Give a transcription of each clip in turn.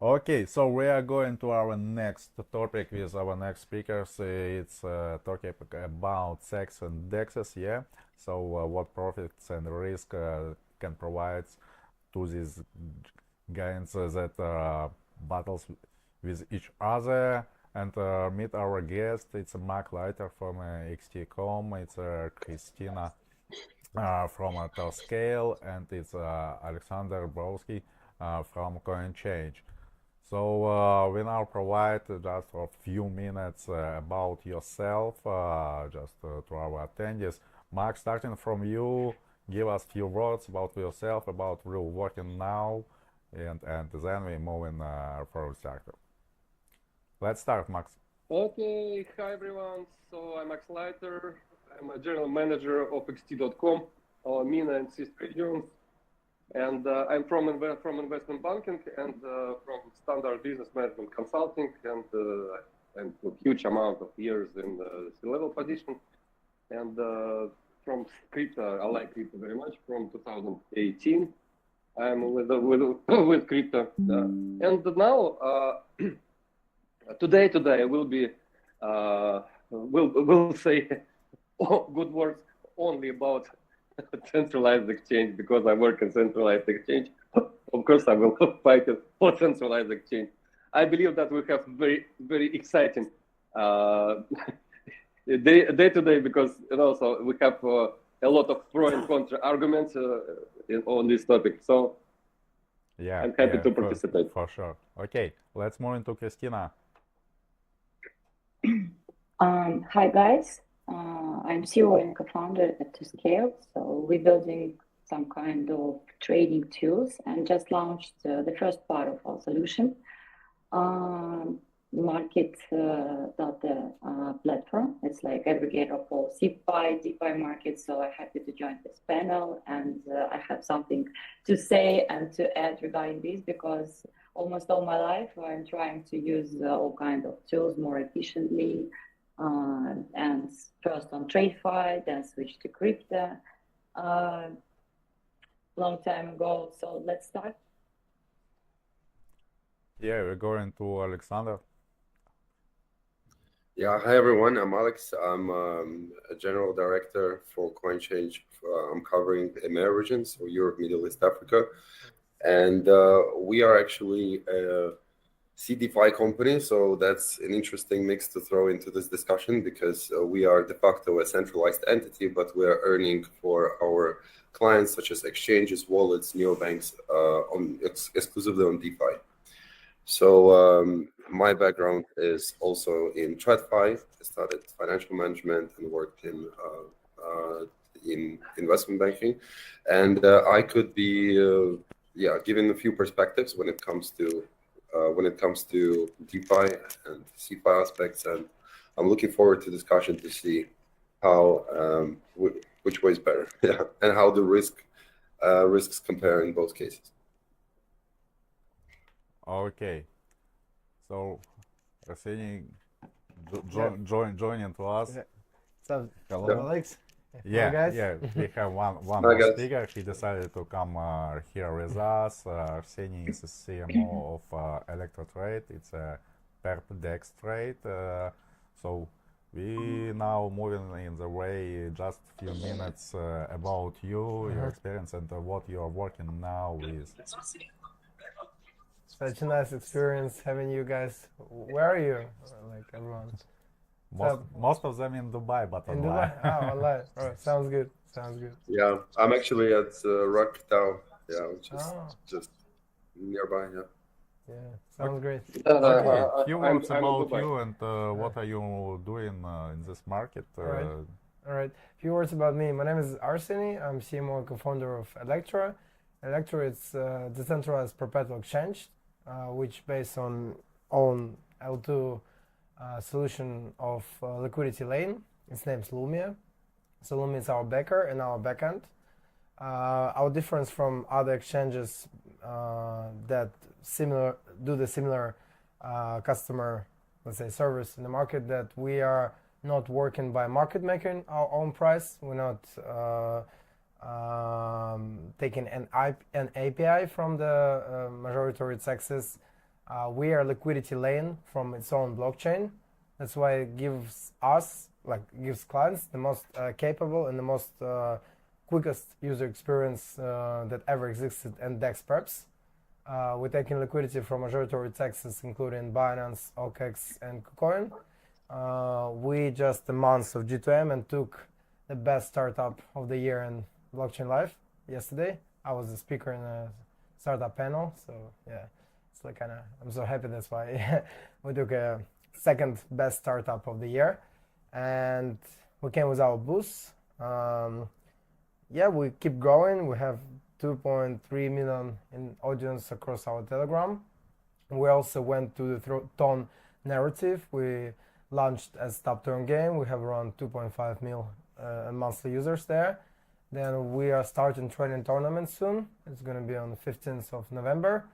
Okay, so we are going to our next topic with our next speakers. It's talking about CEX and DEXs, yeah. So what profits and risk can provide to these giants that battles with each other. And meet our guest. It's Mark Leiter from XT.com. It's Kristina from Toscale, and it's Aleksander Borowski from Coinchange. So we now provide just a few minutes about yourself, to our attendees. Mark, starting from you, give us a few words about yourself, about where you're working now, and then we move in for sector. Let's start, Max. Okay, hi everyone. So I'm Max Leiter. I'm a general manager of XT.com, MENA and CIS regions. And I'm from investment banking and from standard business management consulting, and a huge amount of years in the C-level position. And from crypto, I like crypto very much. From 2018, I'm with crypto. And now, today will be will say good words only about centralized exchange, because I work in centralized exchange. Of course, I will fight for centralized exchange. I believe that we have very exciting day today, because so we have a lot of pro and contra arguments on this topic. So yeah, I'm happy to participate. For sure. Okay, let's move into Kristina. Hi guys. I'm CEO and co-founder at Toscale. So we're building some kind of trading tools and just launched the first part of our solution, market data platform. It's like aggregator for CFI, DeFi markets. So I'm happy to join this panel, and I have something to say and to add regarding this, because almost all my life I'm trying to use all kinds of tools more efficiently. And first on TradeFi, then switch to crypto long time ago. So let's start. Yeah, we're going to Alexander. Yeah, hi everyone. I'm Alex. I'm a general director for Coinchange. I'm covering the EMEA region, so Europe, Middle East, Africa, and we are actually a CDFI company, so that's an interesting mix to throw into this discussion, because we are de facto a centralized entity, but we are earning for our clients such as exchanges, wallets, neobanks, exclusively on DeFi. So my background is also in TradFi. I studied financial management and worked in investment banking, and I could be given a few perspectives when it comes to DeFi and CFI aspects, and I'm looking forward to discussion to see how which way is better, and how the risks compare in both cases. Okay, so Arseniy joining to us. So, hello, Alex. Yeah, guys. yeah, we have one Hi, more guys. speaker. He decided to come here with us. Arseniy is the CMO of Electra trade. It's a perp DEX trade. So we now moving in the way, just a few minutes about you, your experience, and what you are working now with. Such a nice experience having you guys. Where are you? Like everyone. Most of them in Dubai, but In online. Dubai? Oh, online. All right. Sounds good. Sounds good. Yeah, I'm actually at Rock Town, which is just nearby. Yeah, sounds great. Okay, few I'm words in about Dubai. you and what are you doing in this market? All right. A few words about me. My name is Arseniy. I'm CMO Co-Founder of Electra. Electra is a decentralized perpetual exchange, which based on L2 solution of liquidity lane. Its name is Lumia. So Lumia is our backer and our backend. Our difference from other exchanges that do the similar customer, let's say, service in the market, that we are not working by market making our own price. We're not taking an API from the majority CEXs. We are liquidity lane from its own blockchain. That's why it gives clients the most capable and the most quickest user experience that ever existed in DEX perps. We're taking liquidity from majority CEXs, including Binance, OKEx, and KuCoin. We just a month of G2M and took the best startup of the year in blockchain life yesterday. I was a speaker in a startup panel, so yeah, it's like kind of, I'm so happy. That's why we took a second best startup of the year, and we came with our booth. Yeah, we keep growing. We have 2.3 million in audience across our Telegram. We also went to the Ton narrative. We launched as top turn game. We have around 2.5 mil monthly users there. Then we are starting training tournaments soon. It's going to be on the 15th of November.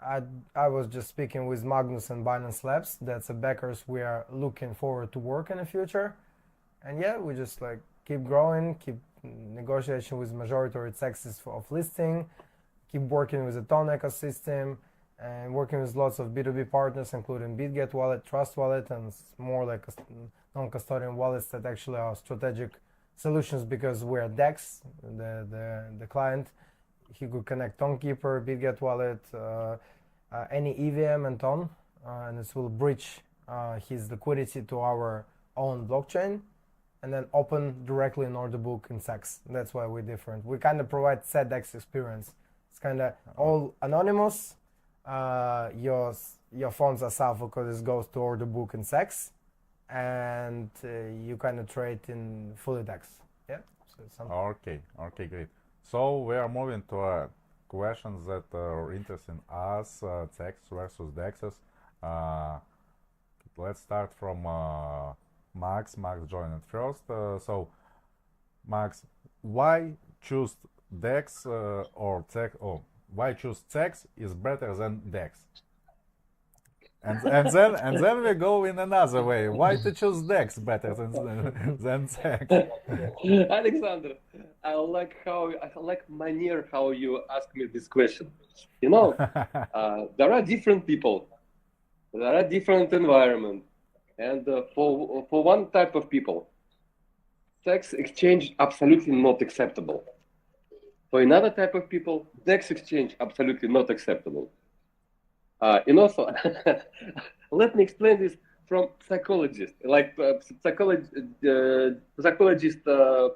I was just speaking with Magnus and Binance Labs. That's the backers we are looking forward to work in the future. And yeah, we just like keep growing, keep negotiation with majority CEXs of listing, keep working with the Ton ecosystem, and working with lots of B2B partners, including BitGet Wallet, Trust Wallet, and more like non-custodian wallets that actually are strategic solutions because we're DEX, the client. He could connect TonKeeper, BitGet Wallet, any EVM and Ton, and this will bridge his liquidity to our own blockchain and then open directly in order book in CEX. That's why we're different. We kind of provide CEX DEX experience. It's kind of all anonymous. Your funds are safe because it goes to order book in CEX, and you kind of trade in fully DEX. Yeah. So okay, great. So we are moving to questions that are interesting us, CEX versus DEXs. Let's start from Max. Max joined first. So Max, why choose DEX or CEX? Oh, why choose CEX is better than DEX? And then we go in another way. Why to choose DEX better than CEX? Alexander, I like manner how you ask me this question. You know, there are different people, there are different environment, and for one type of people, CEX exchange absolutely not acceptable. For another type of people, DEX exchange absolutely not acceptable. And also, let me explain this from psychologist, like psychologist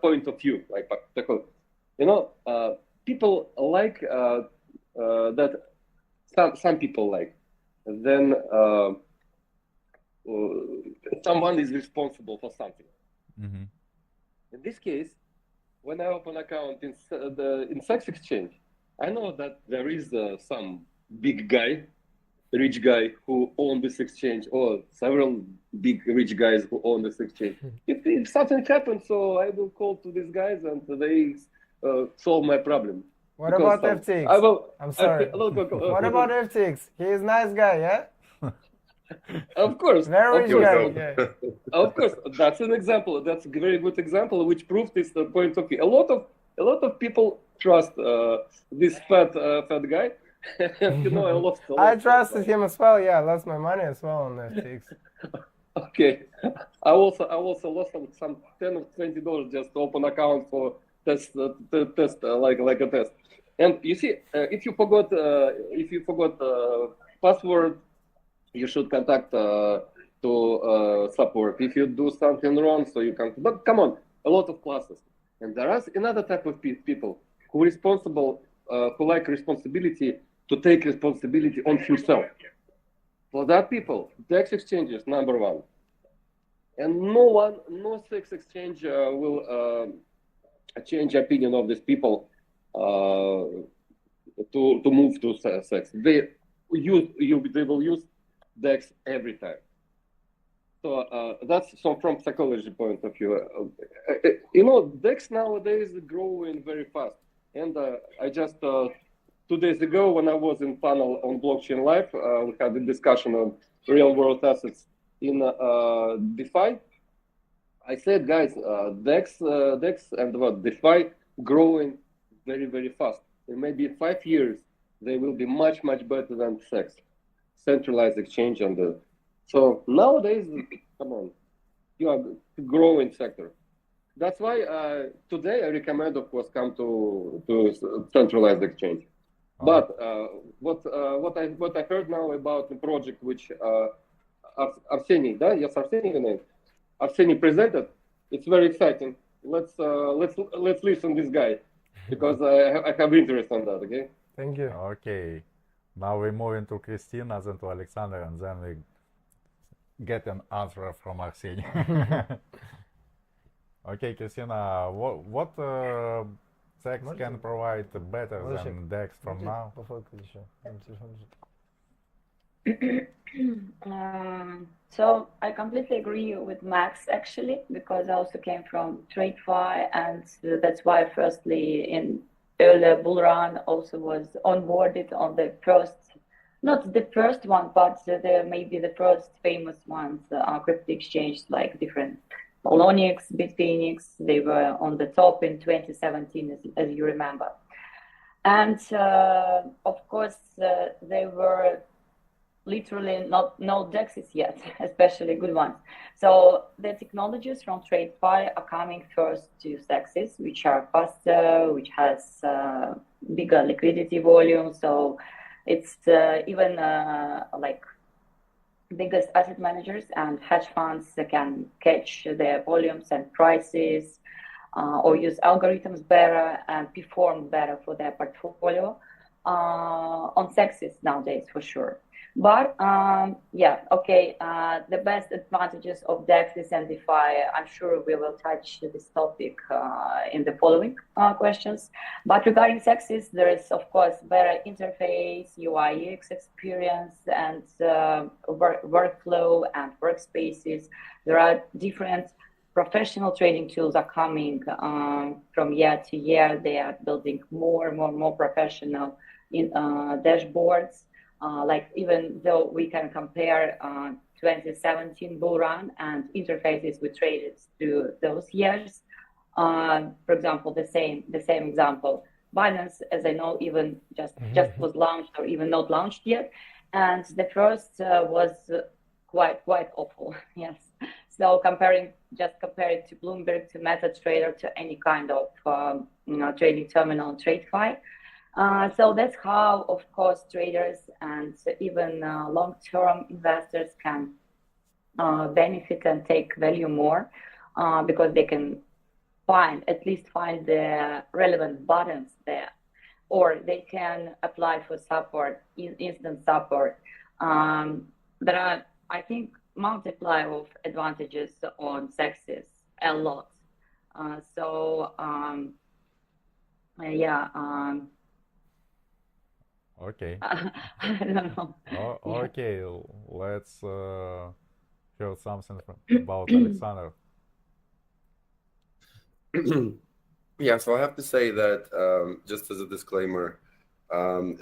point of view. Like, you know, people like that. Some people like then someone is responsible for something. Mm-hmm. In this case, when I open account in CEX exchange, I know that there is some big guy, rich guy who own this exchange, or several big rich guys who own this exchange. If something happens, so I will call to these guys and they solve my problem. What about FTX? I'm sorry. What about FTX? He is nice guy, yeah? Of course. Very rich guy. Yeah. Of course, that's an example. That's a very good example which proves this point of view. A lot of people trust this fat guy. You know, I trusted him as well. Yeah, I lost my money as well on FTX. Okay, I also lost some $10 or $20 just to open account for test like a test. And you see, if you forgot password, you should contact to support. If you do something wrong, so you can. But come on, a lot of classes, and there is another type of people who responsible, who like responsibility, to take responsibility on himself. For that people, DEX exchanges number one, and no CEX exchange will change opinion of these people to move to CEX. They will use DEX every time. So that's from psychology point of view. You know, DEX nowadays is growing very fast, and I just 2 days ago, when I was in panel on Blockchain Live, we had a discussion on real-world assets in DeFi. I said, guys, DEX and DeFi growing very, very fast. in maybe 5 years, they will be much, much better than CEX, Centralized Exchange. So nowadays, come on, you are a growing sector. That's why today I recommend, of course, come to Centralized Exchange. But what I heard now about the project which Arseniy, yes, Arseniy presented, it's very exciting. Let's listen to this guy because I have interest on that. Okay. Thank you. Okay. Now we're moving to Kristina, then to Alexander, and then we get an answer from Arseniy. Okay, Kristina, what CEX can provide better than DEX from now? So I completely agree with Max actually, because I also came from TradeFi, and that's why firstly in earlier BullRun also was onboarded on the first, not the first one, but maybe the first famous ones, crypto exchange like different Polonix, Bitfinex, they were on the top in 2017, as you remember. And of course, they were literally no DEXs yet, especially good ones. So the technologies from TradeFi are coming first to CEXs, which are faster, which has bigger liquidity volume. So it's even like biggest asset managers and hedge funds can catch their volumes and prices or use algorithms better and perform better for their portfolio on CEXs nowadays for sure. But yeah, okay, the best advantages of DEXs and DeFi, I'm sure we will touch this topic in the following questions. But regarding CEXs, there is of course better interface, UI, UX experience, and workflow and workspaces. There are different professional trading tools are coming from year to year. They are building more professional dashboards. Like even though we can compare 2017 BullRun and interfaces we traded through those years, for example, the same example, Binance, as I know, even just was launched or even not launched yet, and the first was quite awful. Yes, so compare it to Bloomberg, to MetaTrader, to any kind of trading terminal, TradeFi. So that's how, of course, traders and even long-term investors can benefit and take value more because they can at least find the relevant buttons there, or they can apply for support, instant support. There are, I think, multiply of advantages on CEXs, a lot. Yeah. Okay. I don't know. Okay, let's hear something about Alexander. Yeah, so I have to say that just as a disclaimer,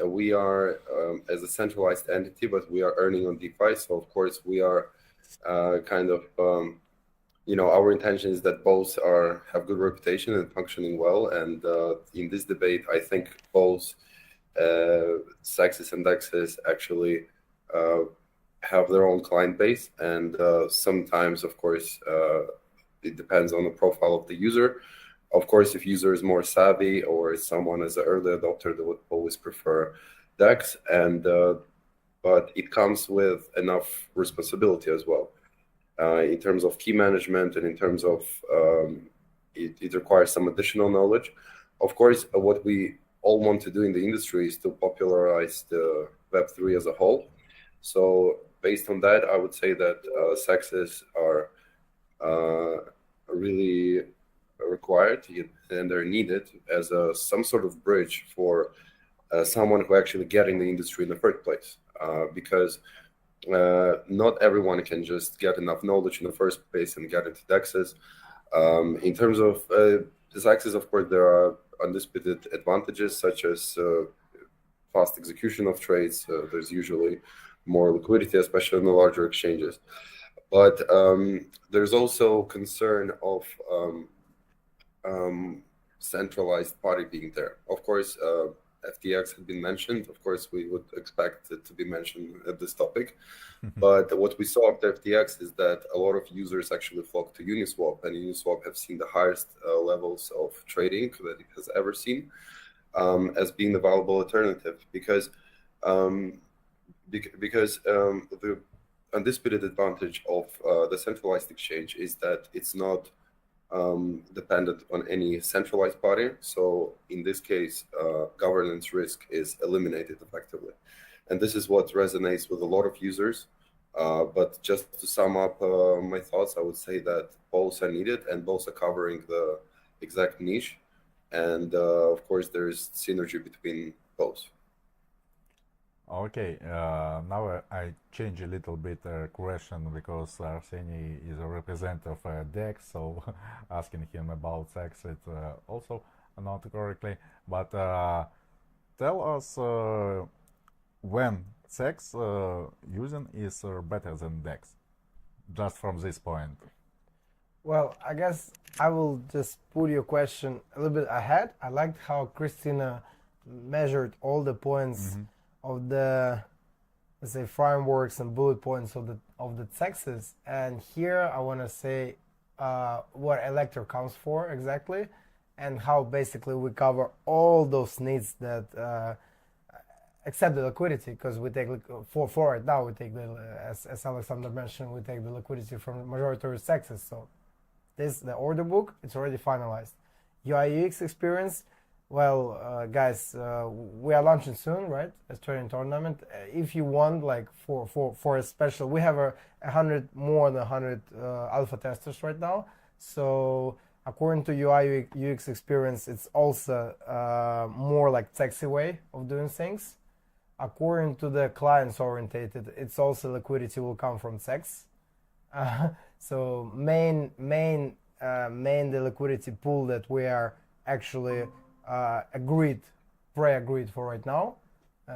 we are as a centralized entity, but we are earning on DeFi. So of course we are kind of, our intention is that both have good reputation and functioning well. And in this debate, I think both CEXs and DEXs actually have their own client base, and sometimes, of course, it depends on the profile of the user. Of course, if user is more savvy or someone is an early adopter, they would always prefer DEX, but it comes with enough responsibility as well in terms of key management, and in terms of it requires some additional knowledge. Of course, what we all want to do in the industry is to popularize the Web3 as a whole. So based on that, I would say that CEXs are really required and they're needed as some sort of bridge for someone who actually get in the industry in the first place, because not everyone can just get enough knowledge in the first place and get into DEXs. In terms of the CEXs, of course, there are undisputed advantages such as fast execution of trades. There's usually more liquidity, especially in the larger exchanges. But there's also concern of centralized party being there. Of course, FTX had been mentioned. Of course, we would expect it to be mentioned at this topic. But what we saw after FTX is that a lot of users actually flocked to Uniswap, and Uniswap have seen the highest levels of trading that it has ever seen, as being the valuable alternative, because the undisputed advantage of the centralized exchange is that it's not dependent on any centralized body. So in this case, governance risk is eliminated effectively. And this is what resonates with a lot of users. But just to sum up my thoughts, I would say that both are needed and both are covering the exact niche. And of course, there is synergy between both. Okay, now I change a little bit question because Arseniy is a representative of DEX, so asking him about CEX it's also not correctly. But tell us when CEX using is better than DEX, just from this point. Well, I guess I will just put your question a little bit ahead. I liked how Kristina measured all the points of the, let's say, frameworks and bullet points of the CEXs. And here I want to say what Electra comes for exactly, and how basically we cover all those needs that except the liquidity, because we take for right now we take the as Aleksander mentioned, we take the liquidity from majority CEXs. So this the order book, it's already finalized. UI UX experience. Well, guys, we are launching soon, right? As trading tournament. If you want, like for a special, we have more than 100 alpha testers right now. So according to UI UX experience, it's also more like sexy way of doing things. According to the clients orientated, it's also liquidity will come from CEX. So main the liquidity pool that we are actually pre-agreed for right now,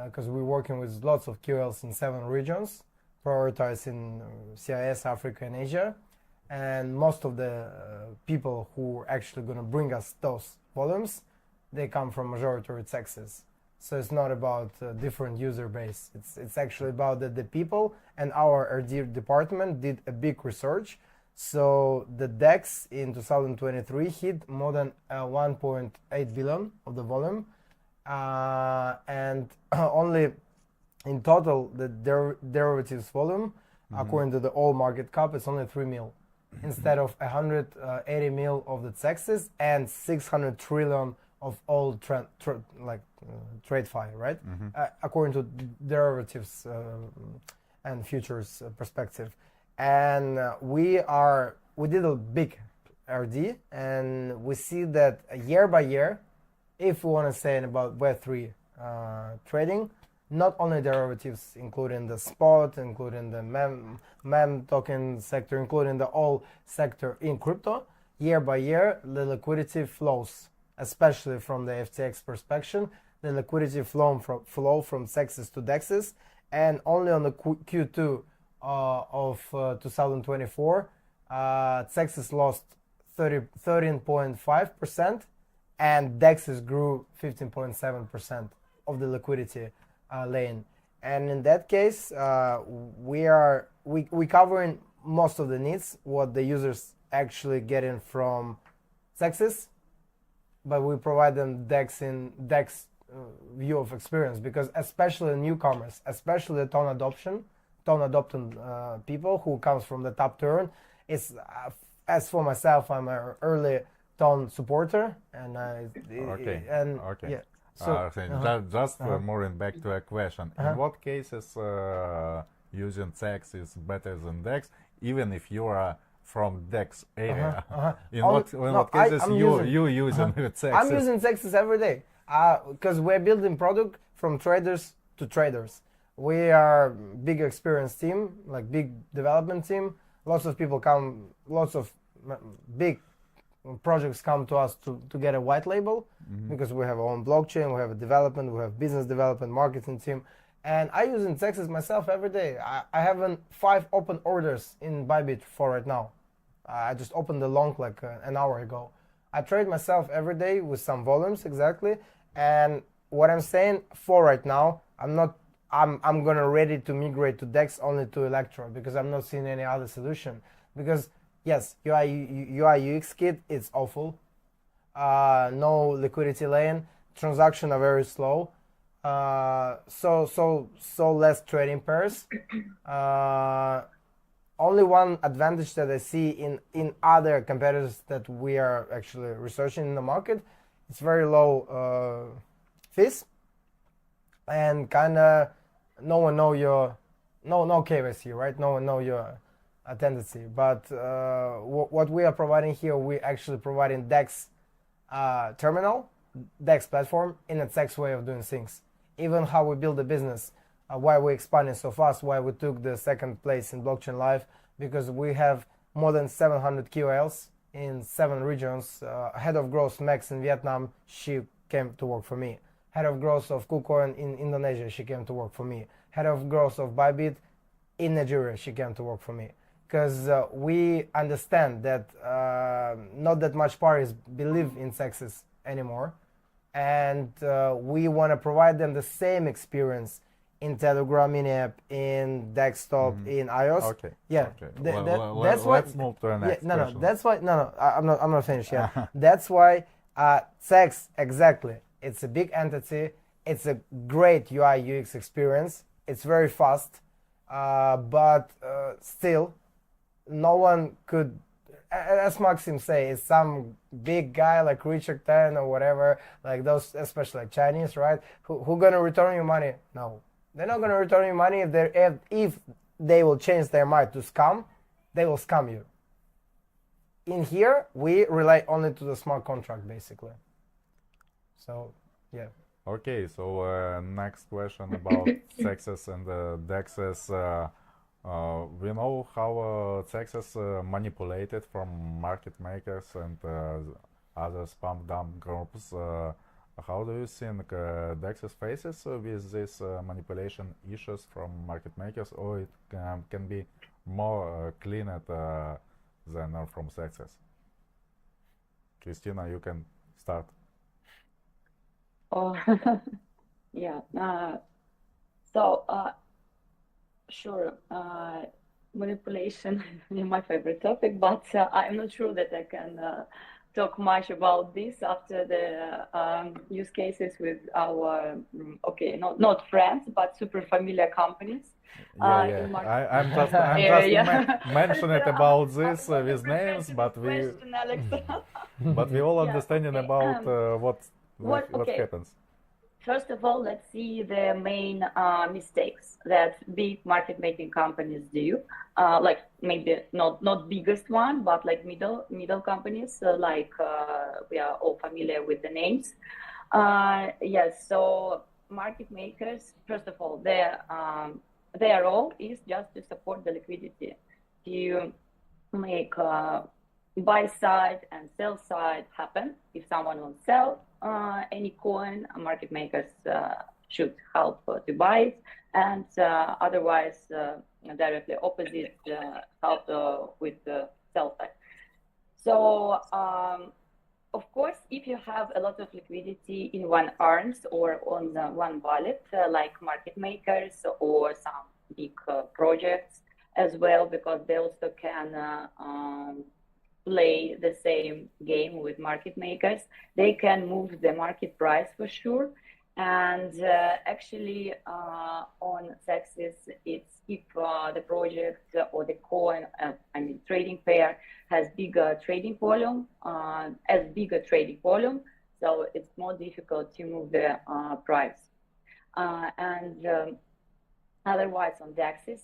because we're working with lots of QLs in 7 regions, prioritizing CIS, Africa, and Asia, and most of the people who are actually going to bring us those volumes, they come from majority CEXs. So it's not about different user base. It's actually about the people, and our RD department did a big research. So the DEX in 2023 hit more than 1.8 billion of the volume, and only in total the derivatives volume, according to the all market cap, it's only 3 mil, instead of 180 mil of the CEXs and 600 trillion of all TradeFi, right? According to derivatives and futures perspective. And we did a big RD, and we see that year by year, if we want to say about Web3 trading, not only derivatives, including the spot, including the mem token sector, including the all sector in crypto, year by year, the liquidity flows, especially from the FTX perspective, the liquidity flow from CEXs to DEXs, and only on the Q2 of 2024, CEXs lost 13.5%, and DEXs grew 15.7% of the liquidity lane. And in that case, we covering most of the needs, what the users actually getting from CEXs, but we provide them DEX view of experience, because especially newcomers, especially the tone adopting people who comes from the top turn, is as for myself, I'm an early tone supporter, and Okay. yeah. So just moving back to a question, in what cases using CEX is better than DEX, even if you are from DEX area? In what cases you using CEX? I'm using CEXs every day, because we're building product from traders to traders. We are big experienced team, like big development team. Lots of people come, lots of big projects come to us to get a white label, because we have our own blockchain, we have a development, we have business development, marketing team, and I use CEXs myself every day. I have 5 open orders in Bybit for right now. I just opened the long like an hour ago. I trade myself every day with some volumes exactly, and what I'm saying for right now, I'm gonna ready to migrate to DEX only to Electra because I'm not seeing any other solution. Because yes, UI UX kit is awful. No liquidity lane, transactions are very slow. So less trading pairs. Only one advantage that I see in other competitors that we are actually researching in the market, it's very low fees, and kind of no one know your no KYC, right? No one know your tendency. But what we are providing here, we actually providing DEX terminal, DEX platform in a CEX way of doing things. Even how we build a business, why we're expanding so fast, why we took the second place in Blockchain Live, because we have more than 700 KOLs in 7 regions. Head of growth Max in Vietnam, she came to work for me. Head of growth of KuCoin in Indonesia, she came to work for me. Head of growth of Bybit in Nigeria, she came to work for me. Because we understand that not that much parties believe in CEXes anymore, and we want to provide them the same experience in Telegram, in app, in desktop, in iOS. Okay. Yeah. Okay. That's why. Let's move to the next No, question. that's why. No. I'm not finished yet. That's why CEX exactly. It's a big entity. It's a great UI UX experience. It's very fast, but still, no one could. As Maxim say, it's some big guy like Richard Tan or whatever, like those, especially like Chinese, right? Who gonna return you money? No, they're not gonna return you money if they will change their mind to scam, they will scam you. In here, we rely only to the smart contract basically. So, yeah. Okay, so next question about CEXes and DEXes. We know how CEXes manipulated from market makers and other spam dump groups. How do you think DEXes faces with these manipulation issues from market makers, or it can be more cleaned than from CEXes? Kristina, you can start. Oh, yeah. So, sure, manipulation is my favorite topic, but I'm not sure that I can talk much about this after the use cases with our, okay, not friends, but super familiar companies. I'm just mentioning about this with names, but we all understanding about what happens. First of all, let's see the main mistakes that big market making companies do. Like maybe not biggest one, but like middle companies. We are all familiar with the names. Yes. So market makers, first of all, their role is just to support the liquidity, to make buy side and sell side happen. If someone wants to sell any coin, market makers should help to buy it, and otherwise directly opposite help with the sell side. So of course, if you have a lot of liquidity in one arms or on one wallet, like market makers or some big projects as well, because they also can play the same game with market makers. They can move the market price for sure. And actually on CEXes, it's if the project or the coin, trading pair has bigger trading volume, so it's more difficult to move the price. Otherwise, on DEXs,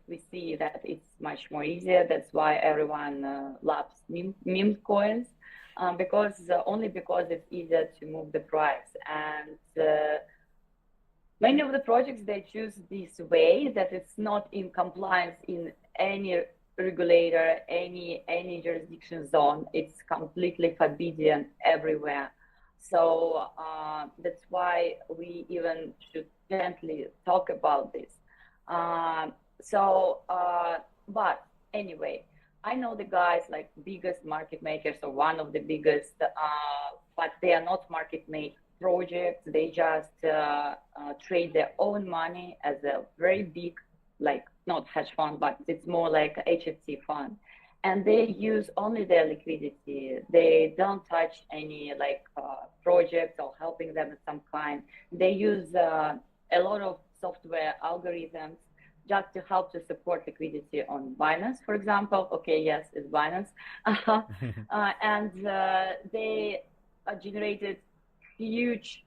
we see that it's much more easier. That's why everyone loves meme coins, because it's easier to move the price. And many of the projects, they choose this way that it's not in compliance in any regulator, any jurisdiction zone. It's completely forbidden everywhere. So that's why we even should gently talk about this. But anyway, I know the guys like biggest market makers or one of the biggest, but they are not market projects. They just trade their own money as a very big, like not hedge fund, but it's more like a HFT fund. And they use only their liquidity. They don't touch any like projects or helping them of some kind. They use a lot of software algorithms just to help to support liquidity on Binance, for example. Okay, yes, it's Binance. And they generated huge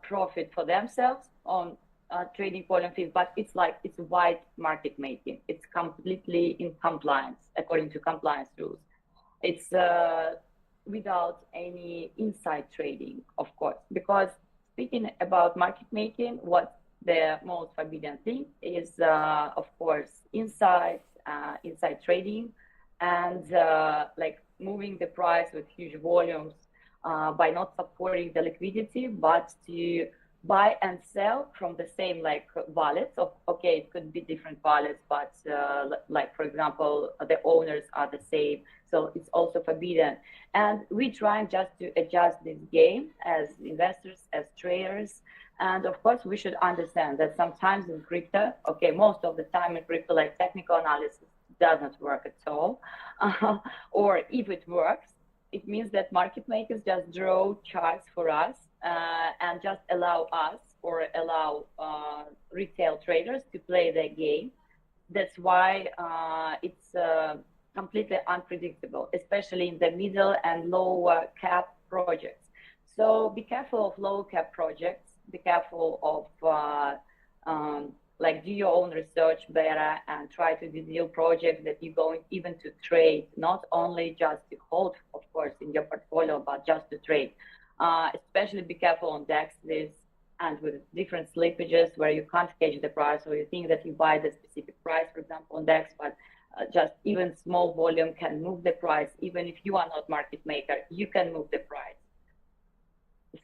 profit for themselves on trading volume fees, but it's like it's white market making. It's completely in compliance, according to compliance rules. It's without any inside trading, of course, because speaking about market making, what the most forbidden thing is, of course, inside trading and like moving the price with huge volumes by not supporting the liquidity, but to buy and sell from the same like wallets. Okay, it could be different wallets, but like for example, the owners are the same, so it's also forbidden. And we try just to adjust this game as investors, as traders. And of course, we should understand that sometimes in crypto, okay, most of the time in crypto, like technical analysis doesn't work at all. Or if it works, it means that market makers just draw charts for us and just allow us or allow retail traders to play their game. That's why it's completely unpredictable, especially in the middle and lower cap projects. So be careful of low cap projects. Be careful of like do your own research better and try to deal projects that you're going even to trade, not only just to hold, of course, in your portfolio, but just to trade. Especially be careful on DEXs and with different slippages where you can't catch the price, or you think that you buy the specific price, for example, on DEX, but just even small volume can move the price. Even if you are not market maker, you can move the price.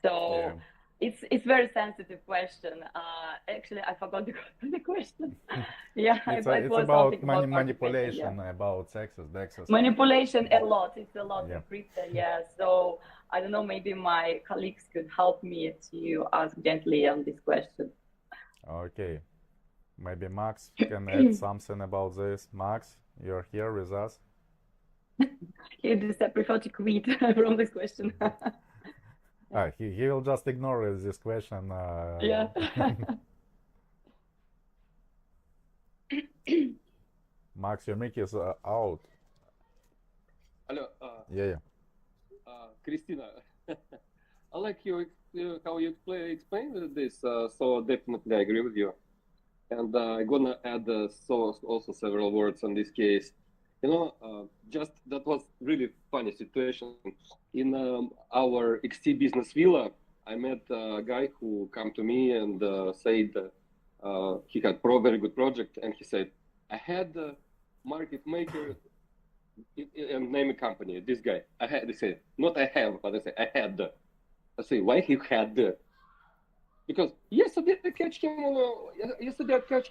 So. Yeah. It's very sensitive question. Actually, I forgot the question. Yeah, it's about manipulation, about CEXs, DEXs. Manipulation a lot. It's a lot in crypto. Yeah. So I don't know. Maybe my colleagues could help me to ask gently on this question. Okay. Maybe Max can add something about this. Max, you're here with us. He just prefer to quit from this question. He will just ignore this question. Yeah. Max, your mic is out. Hello. Yeah. Kristina, I like how you explained this. So definitely I agree with you. And I'm gonna add also several words on this case. You know, just that was really funny situation. In our XT business villa, I met a guy who came to me and said he had very good project, and he said, I had a market maker and name a company, this guy. They say, not I have, but I say, I had. I say, why he had? Because yesterday I catch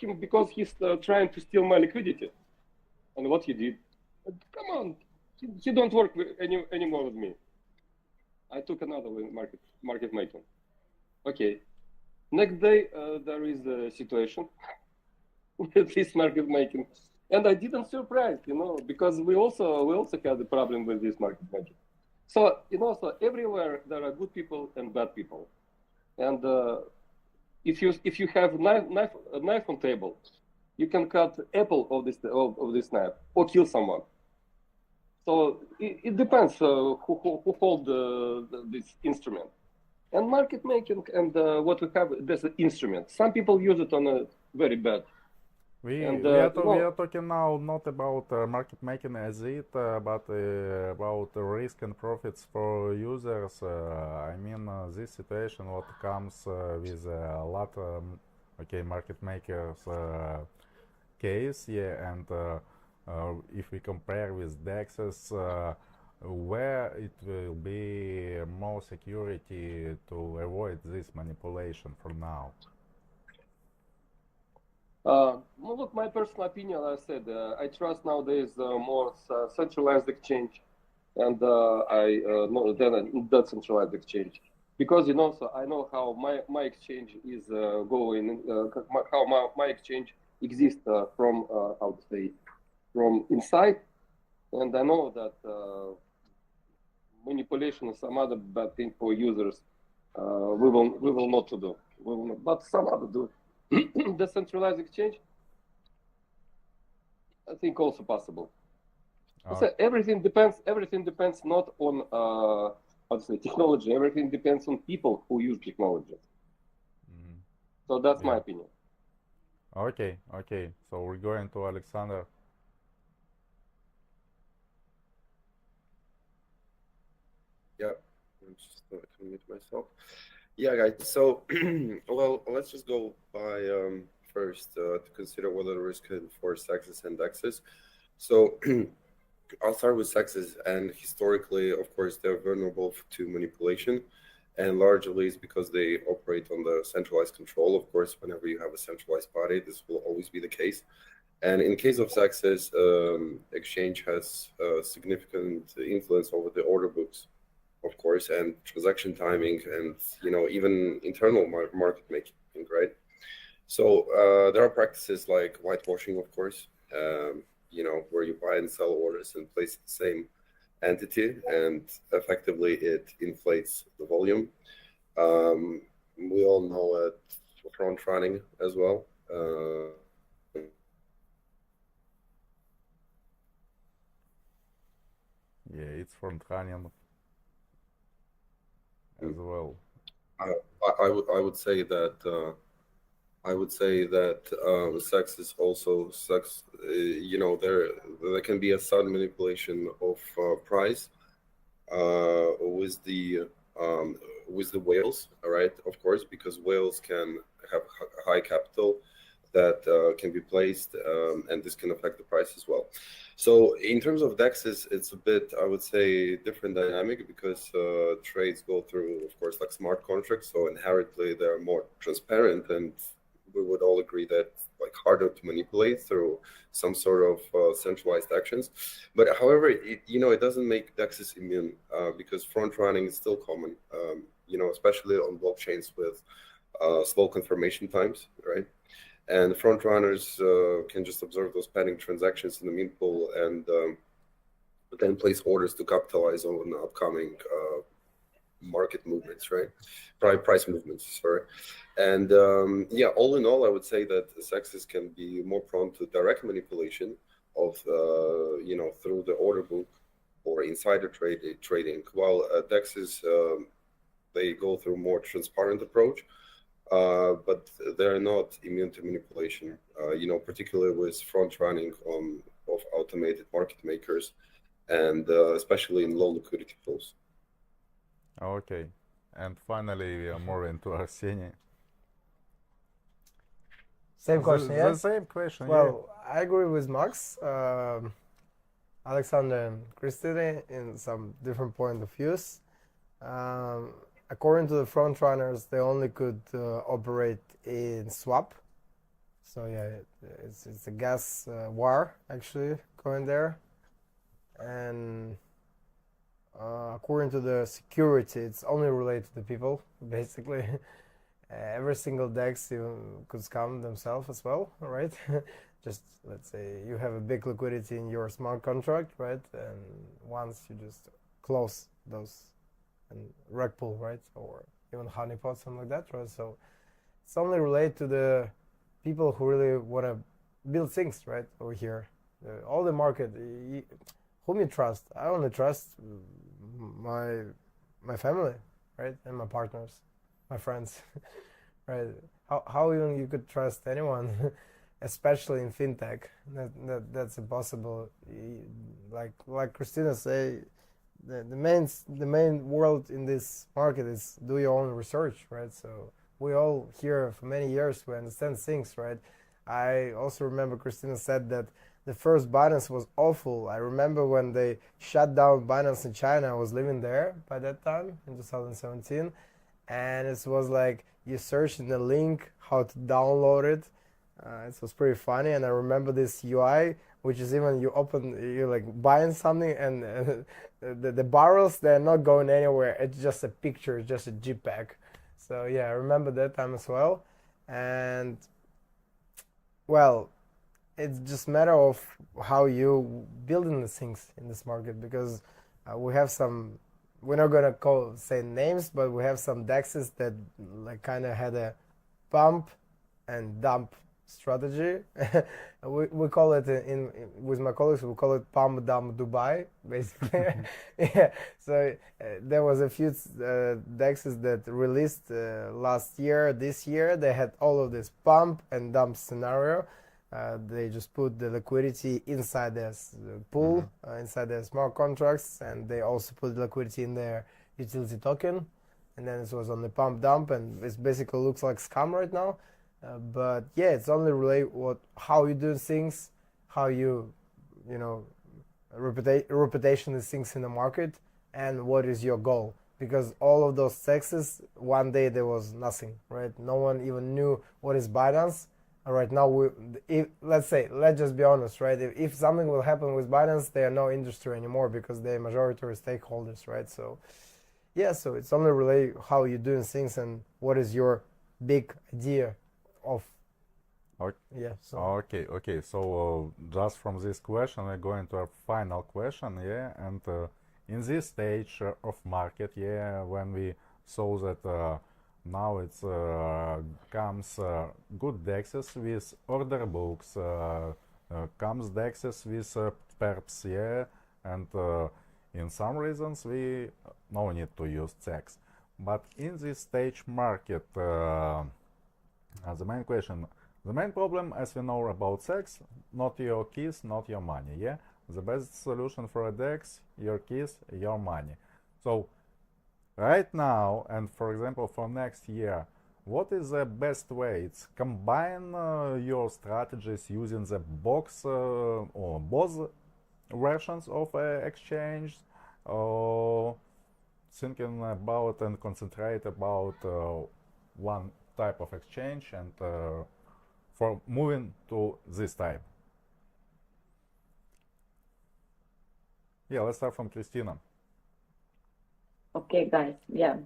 him because he's trying to steal my liquidity. And what he did, come on, he don't work anymore with me. I took another market making. Okay, next day there is a situation with this market making, and I didn't surprise, because we also had a problem with this market making. So so everywhere there are good people and bad people, and if you have a knife on table, you can cut apple of this knife or kill someone. So it depends who hold this instrument. And market making and what we have, there's an instrument. Some people use it on a very bad. We are talking now not about market making as it, but about risk and profits for users. I mean, this situation what comes with a lot market makers case, and if we compare with DEXs, where it will be more security to avoid this manipulation for now? Look, my personal opinion, I said, I trust nowadays more centralized exchange, and I than decentralized exchange. because so I know how my exchange is going, how my exchange exists from how to say, from inside, and I know that manipulation is some other bad thing for users. We will not to do. We will not, but some other do. Decentralized exchange, I think also possible. So everything depends not on how to say technology. Everything depends on people who use technology. So that's my opinion. Okay. So we're going to Alexander. Yeah, I'm just going to mute myself. Yeah, guys. So, well, let's just go by first to consider what are the risks for CEXs and DEXs. So, I'll start with CEXs, and historically, of course, they're vulnerable to manipulation, and largely it's because they operate on the centralized control. Of course, whenever you have a centralized body, this will always be the case. And in case of CEXs, exchange has significant influence over the order books, of course, and transaction timing, and even internal market making, right? So there are practices like whitewashing, of course, where you buy and sell orders and place the same entity, and effectively it inflates the volume. We all know it front running as well. Yeah, it's front running as well. I would say that CEX is also CEX. There can be a sudden manipulation of price with the whales, right? Of course, because whales can have high capital that can be placed, and this can affect the price as well. So in terms of DEXs, it's a bit, I would say, different dynamic, because trades go through, of course, like smart contracts, so inherently they're more transparent, and we would all agree that like harder to manipulate through some sort of centralized actions. But however, it doesn't make DEXs immune, because front running is still common, especially on blockchains with slow confirmation times, right? And front runners can just observe those pending transactions in the meme pool and then place orders to capitalize on upcoming market movements, right? Price movements, sorry. And all in all, I would say that CEXs can be more prone to direct manipulation of, through the order book or insider trading, while DEXs, they go through more transparent approach. But they're not immune to manipulation, particularly with front running of automated market makers, and especially in low liquidity pools. Okay, and finally we are moving to Arseniy. Same question, The same question. Well, I agree with Max, Alexander, and Kristina in some different point of views. According to the front runners, they only could operate in swap. So yeah, it's a gas war actually going there. And according to the security, it's only related to the people, basically. Every single DEX you could scam themselves as well, right? Just let's say you have a big liquidity in your smart contract, right? And once you just close those and rug pull, right? Or even honeypot, something like that, right? So it's only related to the people who really want to build things, right? Over here, all the market, whom you trust? I only trust my family, right? And my partners, my friends, right? How even you could trust anyone, especially in fintech? That's impossible. Like Kristina say, the main world in this market is do your own research, right? So we all here for many years, we understand things, right? I also remember Kristina said that the first Binance was awful. I remember when they shut down Binance in China. I was living there by that time in 2017, and it was like you search in the link how to download it. It was pretty funny, and I remember this UI, which is even you're like buying something, and the barrels, they're not going anywhere. It's just a picture, it's just a JPEG. So yeah, I remember that time as well. And well, it's just matter of how you building the things in this market, because we have some, we're not gonna say names, but we have some DEXs that like kind of had a pump and dump strategy. we call it with my colleagues, we call it pump dump Dubai, basically. Yeah. So there was a few DEXs that released last year, this year. They had all of this pump and dump scenario. They just put the liquidity inside their pool, inside their smart contracts, and they also put the liquidity in their utility token. And then it was on the pump dump, and it basically looks like scam right now. But yeah, it's only relate how you do things, how you know, reputation is things in the market, and what is your goal. Because all of those sexes, one day there was nothing, right? No one even knew what is Binance. Right now, let's just be honest, right? If something will happen with Binance, they are no industry anymore because they're majority stakeholders, right? So yeah, so it's only relate how you're doing things and what is your big idea of. Okay. Yeah. So. Okay. So just from this question, we're going to our final question. Yeah, and in this stage of market, yeah, when we saw that now it's comes good DEXs with order books, comes DEXs with perps, yeah, and in some reasons we no need to use CEX. But in this stage market, the main problem, as we know about CEX, not your keys, not your money, yeah? The best solution for a DEX, your keys, your money. So right now, and for example for next year, what is the best way? It's combine your strategies using the box or both versions of exchange, or thinking about and concentrate about one type of exchange and for moving to this type. Yeah, let's start from Kristina. Okay, guys. Yeah,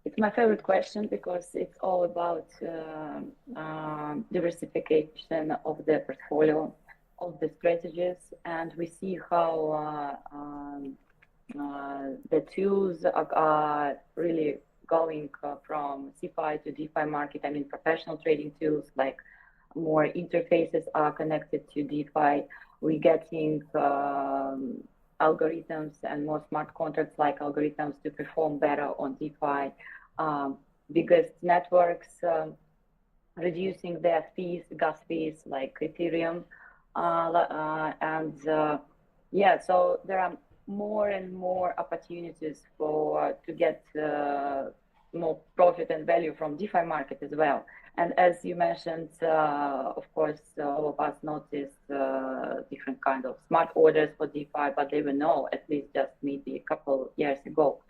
it's my favorite question because it's all about diversification of the portfolio, of the strategies, and we see how the tools are really going from CeFi to DeFi market. I mean, professional trading tools, like more interfaces are connected to DeFi. We're getting algorithms and more smart contracts like algorithms to perform better on DeFi. Biggest networks reducing their fees, gas fees, like Ethereum. Yeah, so there are more and more opportunities to get more profit and value from DeFi market as well. And as you mentioned, of course, all of us noticed different kind of smart orders for DeFi, but they were no, at least just maybe a couple years ago.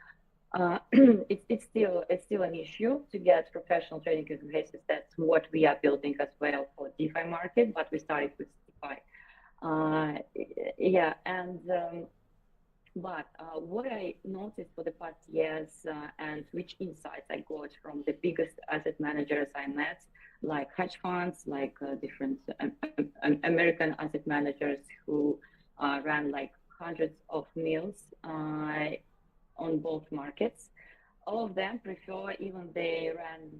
It's still an issue to get professional trading interfaces. That's what we are building as well for DeFi market, but we started with DeFi. Yeah, and but what I noticed for the past years and which insights I got from the biggest asset managers I met, like hedge funds, like different American asset managers who ran like hundreds of mils on both markets. All of them prefer, even they ran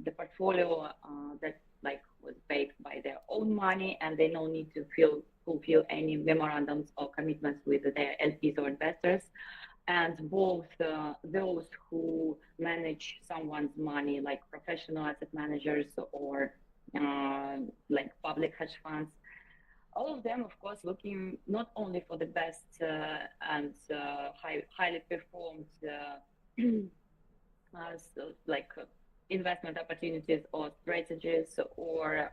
the portfolio that like was baked by their own money, and they no need to fulfill any memorandums or commitments with their LPs or investors. And both those who manage someone's money, like professional asset managers or like public hedge funds, all of them, of course, looking not only for the best and highly performed like investment opportunities or strategies or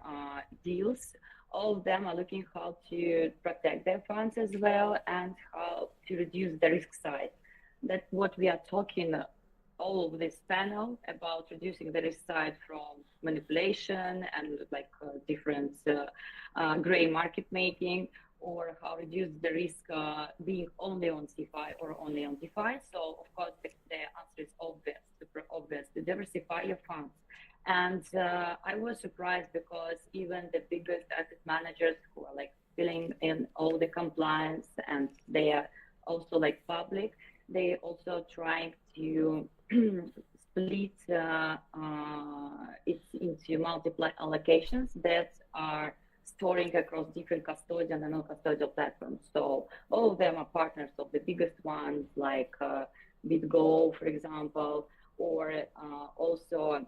deals. All of them are looking how to protect their funds as well and how to reduce the risk side. That's what we are talking all of this panel about reducing the risk side from manipulation and like different gray market making, or how reduce the risk being only on CeFi or only on DeFi. So of course the answer is obvious, super obvious, to diversify your funds. And I was surprised because even the biggest asset managers who are like filling in all the compliance, and they are also like public, they also trying to split it into multiple allocations that are storing across different custodian and non-custodial platforms. So all of them are partners of the biggest ones like BitGo, for example, or also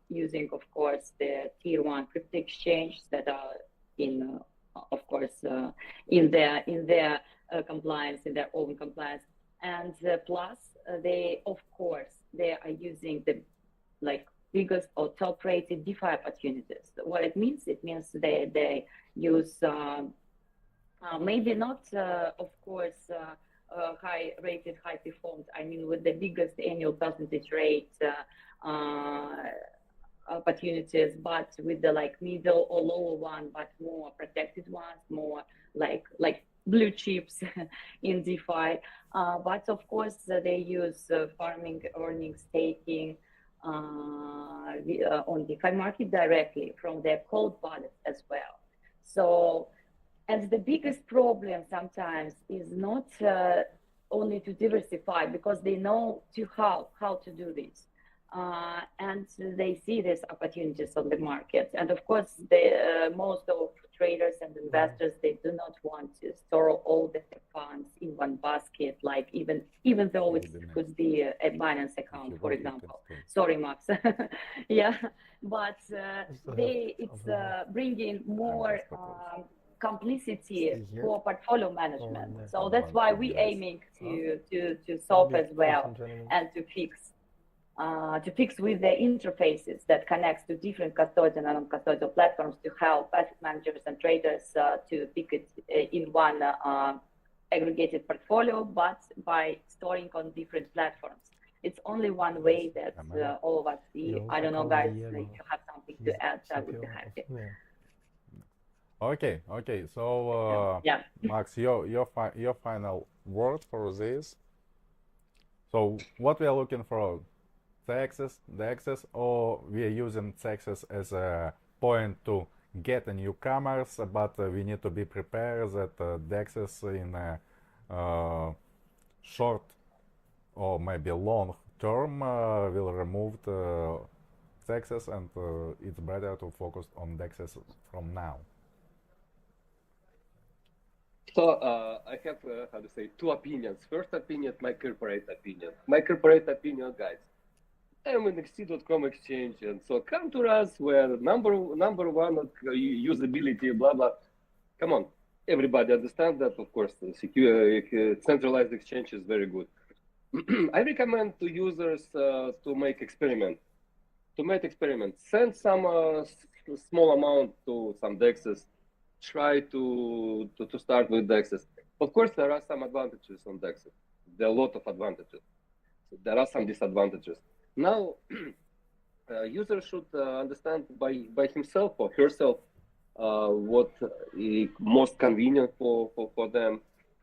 using, of course, the tier one crypto exchange that are in, of course, in their compliance, in their own compliance. And plus, they, of course, they are using the like biggest or top-rated DeFi opportunities. What it means they use maybe not, of course, high-rated, high-performed. I mean, with the biggest annual percentage rate opportunities, but with the like middle or lower one, but more protected ones, more like blue chips in DeFi. But of course, they use farming, earning, staking on DeFi market directly from their cold wallet as well. So, and the biggest problem sometimes is not only to diversify, because they know how to do this. And they see these opportunities on the market. And of course, most of traders and investors, they do not want to store all the funds in one basket, like even though it could be a Binance account, for example. Sorry, Max. Yeah, but it's bringing more complicity for portfolio management. So that's why we're aiming to solve as well, and to fix with the interfaces that connects to different custodian and non-custodial platforms to help asset managers and traders to pick it in one aggregated portfolio, but by storing on different platforms. It's only one way that all of us see. I don't know, guys, if you have something to add, I would be happy. Okay. So, Max, your final word for this. So, what we are looking for? CEXes, DEXes, or we are using CEXes as a point to get newcomers, but we need to be prepared that DEXes in a short or maybe long term will remove the CEXes, and it's better to focus on DEXes from now. So I have, how to say, two opinions. First opinion, my corporate opinion. My corporate opinion, guys. I'm an XT.com exchange, and so come to us where number one usability, blah blah. Come on, everybody understands that. Of course, the secure centralized exchange is very good. I recommend to users to make experiment. Send some small amount to some DEXs. Try to start with DEXs. Of course, there are some advantages on DEXs. There are a lot of advantages. There are some disadvantages. Now, user should understand by himself or herself what is most convenient for them,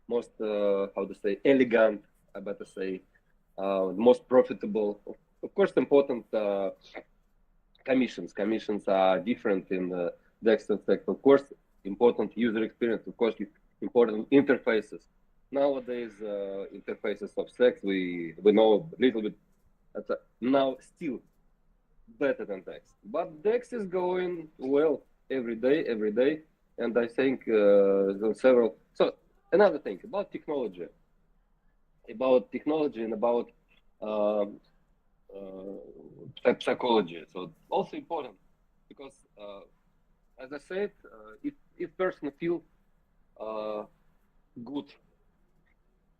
most how to say, elegant, I better say, most profitable. Of course, important commissions. Commissions are different in the DEX sector. Of course, important user experience. Of course, important interfaces. Nowadays, interfaces of CEX, we know a little bit. Now still better than DEX, but DEX is going well every day, and I think several. So another thing about technology and about psychology. So also important, because as I said, if person feel good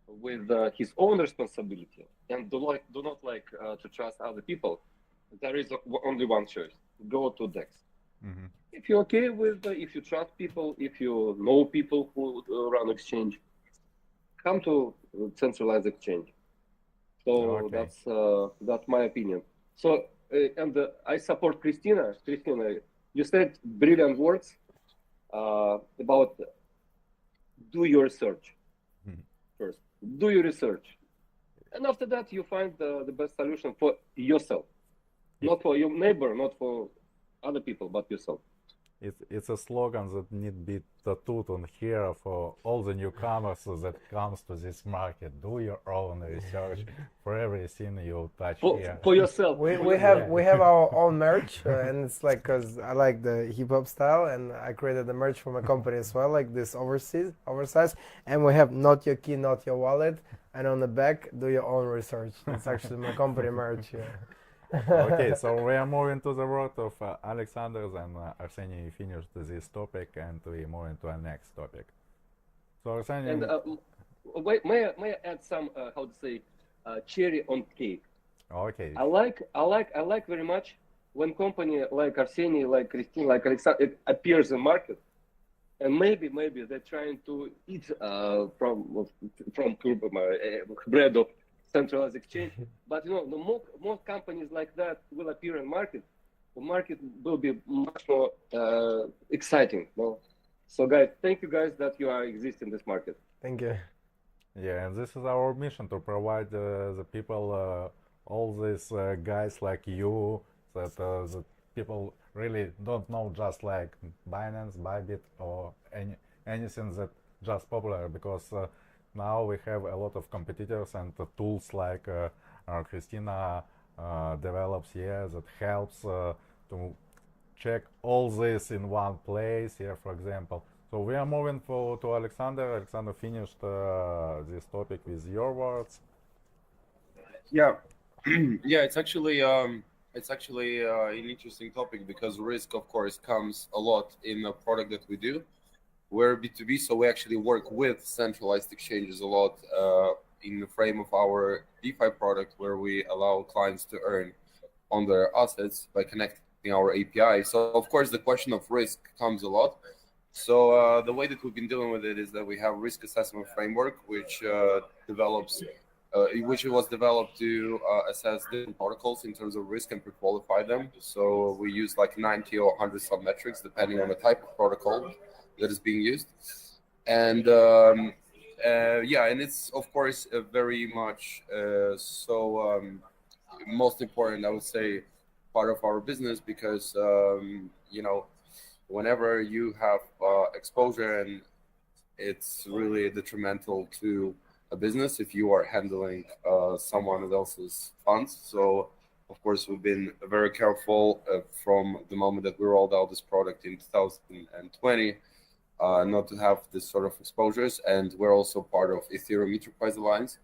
with his own responsibility and do not like to trust other people, there is only one choice: go to DEX. Mm-hmm. If you're okay with, if you trust people, if you know people who run exchange, come to centralized exchange. So Okay. that's my opinion. So and I support Kristina. Kristina, you said brilliant words about do your research Mhm. first. Do your research, and after that you find the best solution for yourself, It, not for your neighbor, not for other people, but yourself. it's a slogan that need be tattooed on here for all the newcomers that comes to this market. Do your own research for everything you touch here. For yourself. We For we yourself. have we have our own merch, and it's like because I like the hip hop style, and I created the merch for my company as well, like this oversized, and we have not your key, not your wallet, and on the back, do your own research. It's actually my company merch. Yeah. Okay, so we are moving to the world of Alexander, and Arseniy finished this topic, and we move into our next topic. So And Arseniy, wait, may I add some how to say cherry on cake? okay, I like very much when company like Arseniy, like Kristina, like Alexander, it appears in market, and maybe they're trying to eat from bread of centralized exchange. But you know, the more companies like that will appear in market, the market will be much more exciting. No? So guys, thank you guys that you are exist in this market. Thank you. yeah, and this is our mission to provide the people, all these guys like you, that people really don't know, just like Binance, Bybit, or anything that just popular, because now we have a lot of competitors and tools like Kristina develops here that helps to check all this in one place here, for example. So we are moving to Alexander. Alexander finished this topic with your words. Yeah, yeah. It's actually an interesting topic because risk, of course, comes a lot in a product that we do. We're B2B, so we actually work with centralized exchanges a lot in the frame of our DeFi product, where we allow clients to earn on their assets by connecting our API. So, of course, the question of risk comes a lot. So the way that we've been dealing with it is that we have risk assessment framework, which was developed to assess different protocols in terms of risk and pre-qualify them. So we use like 90 or 100 submetrics depending on the type of protocol that is being used. And yeah, and it's of course very much most important, I would say, part of our business, because whenever you have exposure, and it's really detrimental to a business if you are handling someone else's funds. So of course we've been very careful from the moment that we rolled out this product in 2020 not to have this sort of exposures. And we're also part of Ethereum Enterprise Alliance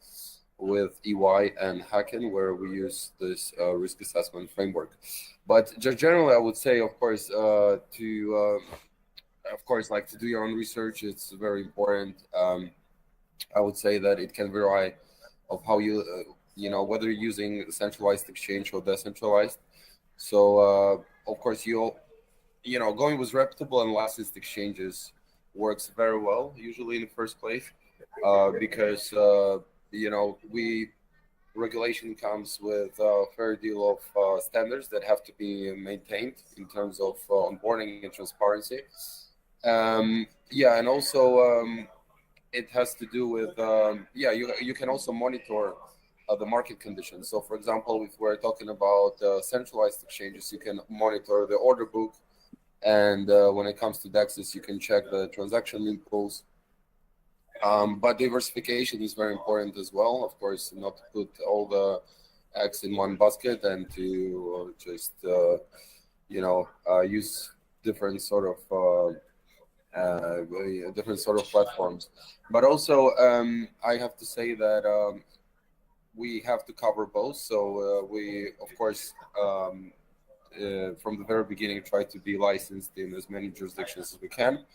with EY and Hacken, where we use this risk assessment framework. But just generally, I would say, of course, to do your own research, it's very important. I would say that it can vary of how whether you're using centralized exchange or decentralized. So of course, going with reputable and licensed exchanges works very well, usually in the first place, because regulation comes with a fair deal of standards that have to be maintained in terms of onboarding and transparency. And also it has to do with you can also monitor the market conditions. So for example, if we're talking about centralized exchanges, you can monitor the order book, and when it comes to DEXs, you can check the transaction impulse. But diversification is very important as well, of course, not to put all the eggs in one basket and to just use different sort of platforms. But also I have to say that we have to cover both. So we, of course, from the very beginning, try to be licensed in as many jurisdictions as we can.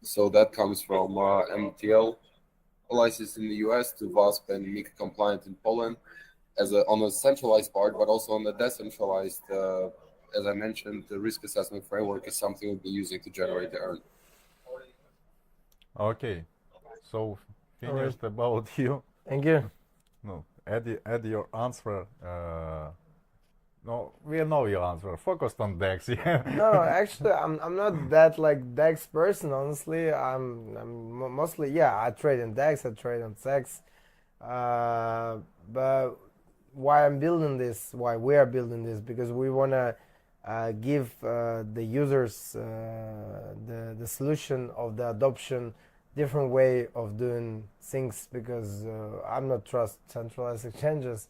So that comes from MTL license in the US to VASP and MiCA compliant in Poland on a centralized part, but also on the decentralized. As I mentioned, the risk assessment framework is something we'll be using to generate the earn. Okay, so finished about you. Thank you. No, add your answer. No, we know your answer. Focused on DEX. Yeah. No, actually, I'm not that like DEX person. Honestly, I'm mostly, yeah, I trade in DEX, I trade on CEX. But why I'm building this, why we are building this, because we wanna give the users the solution of the adoption, different way of doing things. Because I'm not trust centralized exchanges.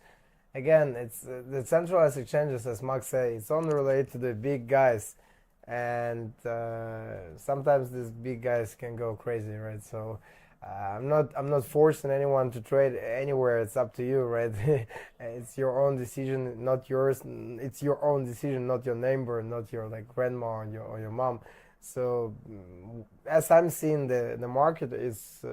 Again, it's the centralized exchanges, as Max said, it's only related to the big guys, and sometimes these big guys can go crazy, right? So I'm not forcing anyone to trade anywhere. It's up to you, right? It's your own decision, not yours. It's your own decision, not your neighbor, not your like grandma or your mom. So as I'm seeing, the market is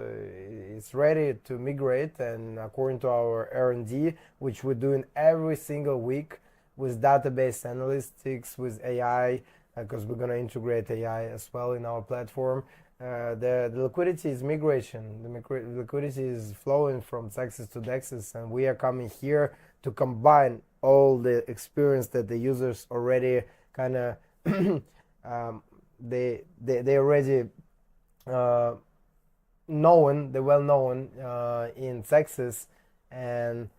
ready to migrate, and according to our R&D, which we're doing every single week with database analytics, with AI, because we're going to integrate AI as well in our platform. The liquidity is migration. The liquidity is flowing from CEXes to DEXes, and we are coming here to combine all the experience that the users already kind of they already known, they're well known in CEXes, and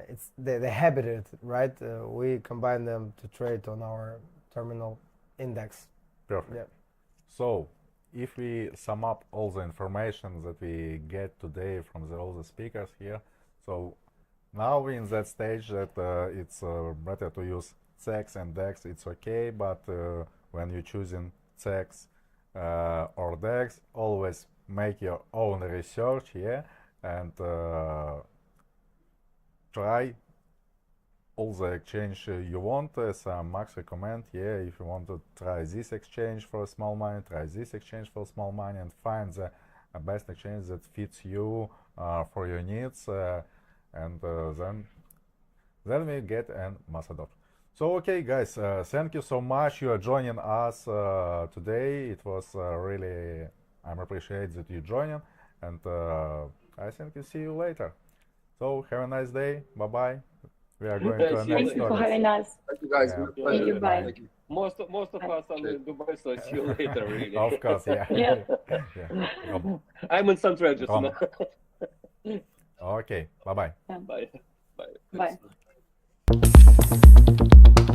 it's they habited, right? We combine them to trade on our terminal index. Perfect. Yeah. So, if we sum up all the information that we get today from all the speakers here, so now we're in that stage that it's better to use CEX and DEX. It's okay, but when you're choosing CEX or DEX, always make your own research, yeah, and try all the exchange you want. As Max recommend, yeah, if you want to try this exchange for small money, try this exchange for small money, and find the best exchange that fits you for your needs, and then we get an ambassador. So okay, guys, thank you so much. You are joining us today. It was really, I appreciate that you joining, and I think we'll see you later. So have a nice day. Bye bye. We are going to the next Thank you for topic. having us. Thank you guys. Yeah. My pleasure. See you, bye. Thank you. Most of us are in Dubai, so see you later. Really. Of course, yeah. Yeah. Yeah. I'm in Centralized Rom. now. Okay, bye bye. Bye. Bye. Bye.